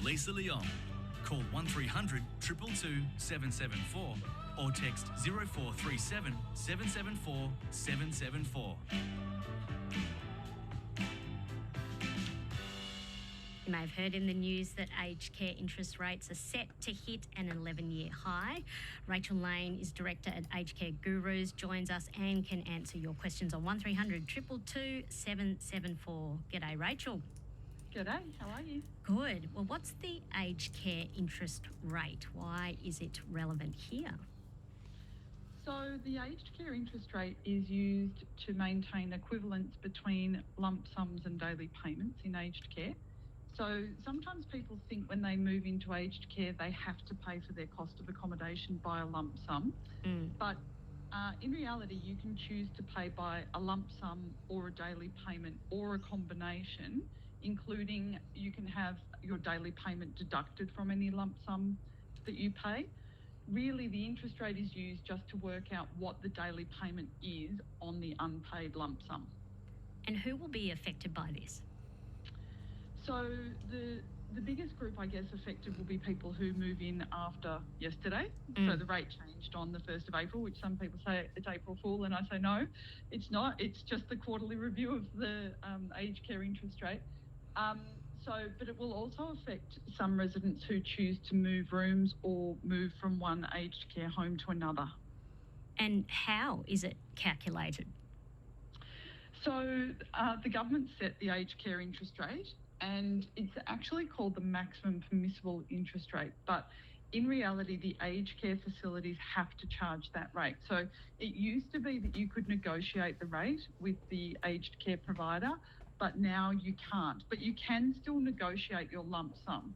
Lisa Leong. Call 1300 222 774 or text 0437 774 774. You may have heard in the news that aged care interest rates are set to hit an 11-year high. Rachel Lane is director at Aged Care Gurus, joins us and can answer your questions on 1300 222 774. G'day, Rachel. G'day, how are you? Good. Well, what's the aged care interest rate? Why is it relevant here? So the aged care interest rate is used to maintain equivalence between lump sums and daily payments in aged care. So sometimes people think when they move into aged care, they have to pay for their cost of accommodation by a lump sum. But in reality, you can choose to pay by a lump sum or a daily payment or a combination, including you can have your daily payment deducted from any lump sum that you pay. Really, the interest rate is used just to work out what the daily payment is on the unpaid lump sum. And who will be affected by this? So the biggest group, I guess, affected will be people who move in after yesterday. So the rate changed on the 1st of April, which some people say it's April Fool, and I say no, it's not. It's just the quarterly review of the aged care interest rate. But it will also affect some residents who choose to move rooms or move from one aged care home to another. And how is it calculated? So the government set the aged care interest rate, and it's actually called the maximum permissible interest rate. But in reality, the aged care facilities have to charge that rate. So it used to be that you could negotiate the rate with the aged care provider, but now you can't. But you can still negotiate your lump sum.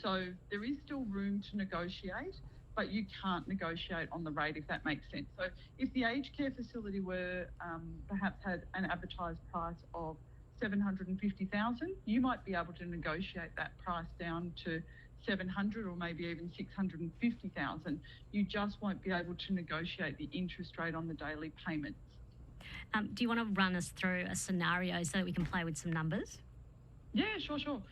So there is still room to negotiate, but you can't negotiate on the rate, if that makes sense. So if the aged care facility were perhaps had an advertised price of $750,000, you might be able to negotiate that price down to $700,000 or maybe even $650,000. You just won't be able to negotiate the interest rate on the daily payments. Do you want to run us through a scenario so that we can play with some numbers? Yeah, sure.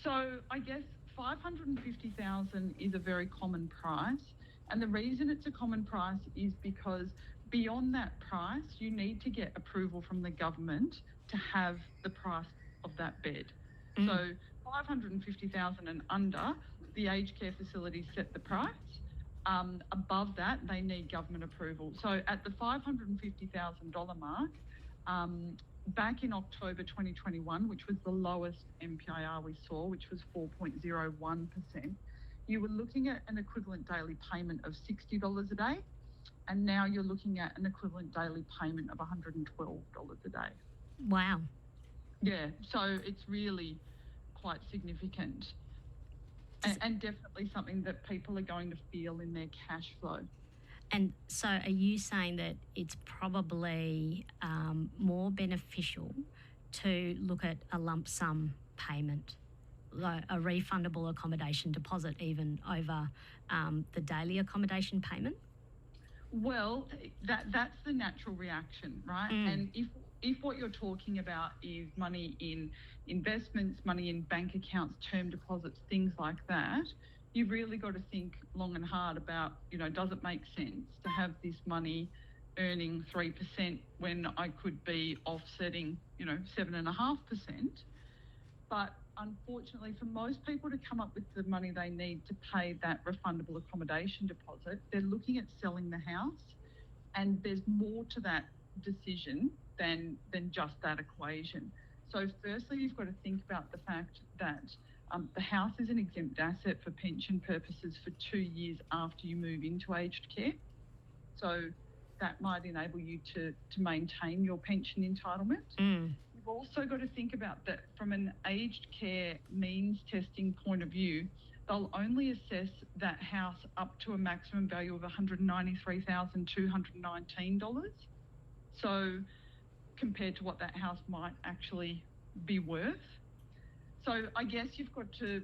So I guess $550,000 is a very common price. And the reason it's a common price is because beyond that price, you need to get approval from the government to have the price of that bed. So $550,000 and under, the aged care facilities set the price. Above that, they need government approval. So at the $550,000 mark, back in October 2021, which was the lowest MPIR we saw, which was 4.01%, you were looking at an equivalent daily payment of $60 a day, and now you're looking at an equivalent daily payment of $112 a day. Wow. Yeah, so it's really quite significant. And definitely something that people are going to feel in their cash flow. And so are you saying that it's probably more beneficial to look at a lump sum payment, like a refundable accommodation deposit, even over the daily accommodation payment? Well, that's the natural reaction, right? And if what you're talking about is money in investments, money in bank accounts, term deposits, things like that, you've really got to think long and hard about, does it make sense to have this money earning 3% when I could be offsetting, 7.5%? But unfortunately, for most people to come up with the money they need to pay that refundable accommodation deposit, they're looking at selling the house, and there's more to that decision than just that equation. So firstly, you've got to think about the fact that the house is an exempt asset for pension purposes for 2 years after you move into aged care. So that might enable you to maintain your pension entitlement. You've also got to think about that from an aged care means testing point of view, they'll only assess that house up to a maximum value of $193,219. So compared to what that house might actually be worth. So I guess you've got to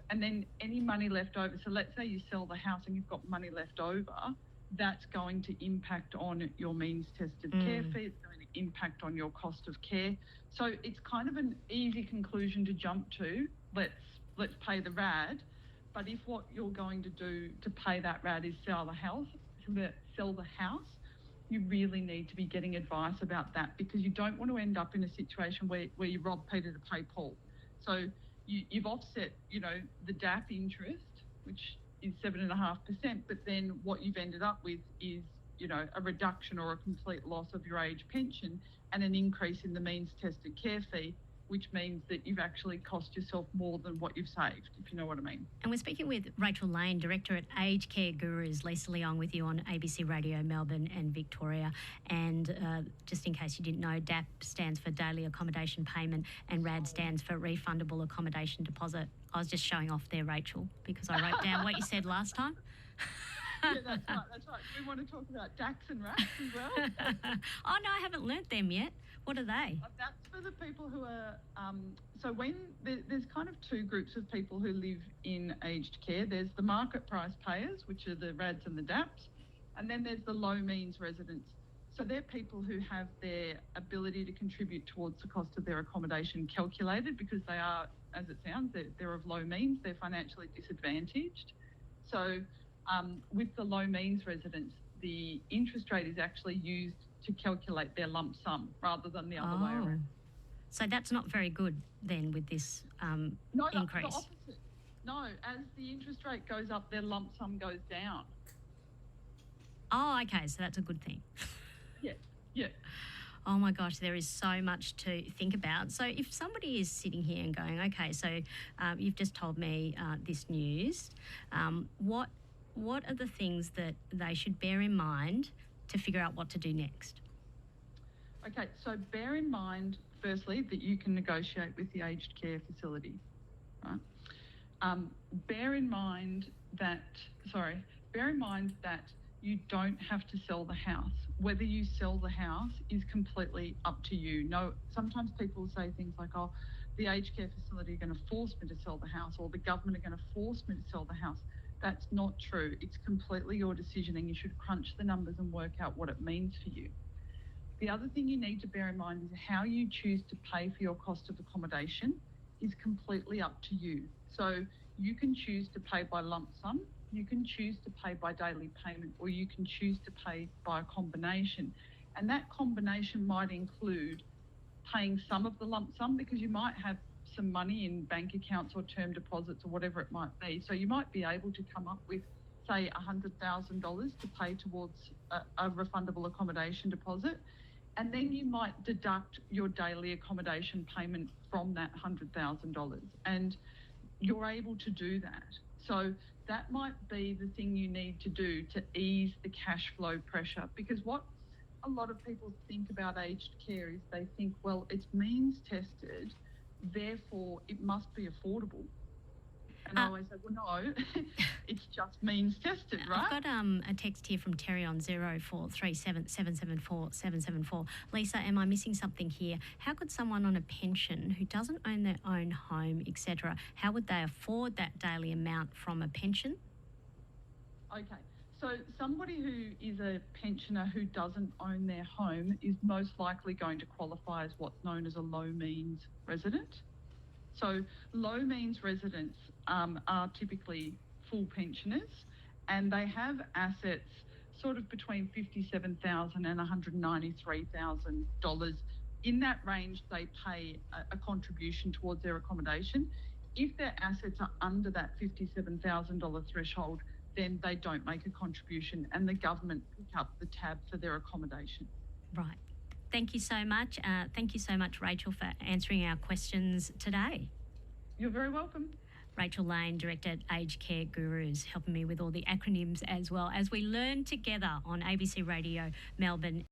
and then any money left over. So let's say you sell the house and you've got money left over, that's going to impact on your means tested care fee. It's going to impact on your cost of care. So it's kind of an easy conclusion to jump to. Let's let's pay the RAD. But if what you're going to do to pay that RAD is sell the house, you really need to be getting advice about that, because you don't want to end up in a situation where you rob Peter to pay Paul. So you've offset, the DAP interest, which is 7.5%, but then what you've ended up with is, a reduction or a complete loss of your age pension and an increase in the means tested care fee, which means that you've actually cost yourself more than what you've saved, if you know what I mean. And we're speaking with Rachel Lane, Director at Aged Care Gurus. Lisa Leong with you on ABC Radio Melbourne and Victoria. And just in case you didn't know, DAP stands for Daily Accommodation Payment and RAD stands for Refundable Accommodation Deposit. I was just showing off there, Rachel, because I wrote down what you said last time. Yeah, that's right. We want to talk about DACs and RACs as well. Oh, no, I haven't learnt them yet. What are they? That's for the people who are... so when there's kind of two groups of people who live in aged care. There's the market price payers, which are the RADs and the DAPs, and then there's the low means residents. So they're people who have their ability to contribute towards the cost of their accommodation calculated, because they are, as it sounds, they're of low means, they're financially disadvantaged. So with the low means residents, the interest rate is actually used to calculate their lump sum rather than the other way around. So that's not very good then with this increase? No, the opposite. No, as the interest rate goes up, their lump sum goes down. Oh, okay, so that's a good thing. Yeah. Oh my gosh, there is so much to think about. So if somebody is sitting here and going, okay, so you've just told me this news, what are the things that they should bear in mind to figure out what to do next? Okay, so bear in mind, firstly, that you can negotiate with the aged care facility, right? Bear in mind that you don't have to sell the house. Whether you sell the house is completely up to you. No, sometimes people say things like, oh, the aged care facility are going to force me to sell the house, or the government are going to force me to sell the house. That's not true. It's completely your decision, and you should crunch the numbers and work out what it means for you. The other thing you need to bear in mind is how you choose to pay for your cost of accommodation is completely up to you. So you can choose to pay by lump sum, you can choose to pay by daily payment, or you can choose to pay by a combination. And that combination might include paying some of the lump sum, because you might have some money in bank accounts or term deposits or whatever it might be. So you might be able to come up with, say, $100,000 to pay towards a refundable accommodation deposit. And then you might deduct your daily accommodation payment from that $100,000. And you're able to do that. So that might be the thing you need to do to ease the cash flow pressure, because what a lot of people think about aged care is they think, well, it's means tested, therefore it must be affordable. And I always say, well, no, it's just means tested, right? I've got a text here from Terry on 0437 774 774. Lisa, am I missing something here? How could someone on a pension who doesn't own their own home, etc., how would they afford that daily amount from a pension? Okay. So somebody who is a pensioner who doesn't own their home is most likely going to qualify as what's known as a low means resident. So low means residents are typically full pensioners, and they have assets sort of between $57,000 and $193,000. In that range, they pay a contribution towards their accommodation. If their assets are under that $57,000 threshold, then they don't make a contribution, and the government pick up the tab for their accommodation. Right. Thank you so much. Thank you so much, Rachel, for answering our questions today. You're very welcome. Rachel Lane, Director at Aged Care Gurus, helping me with all the acronyms as well as we learn together on ABC Radio Melbourne.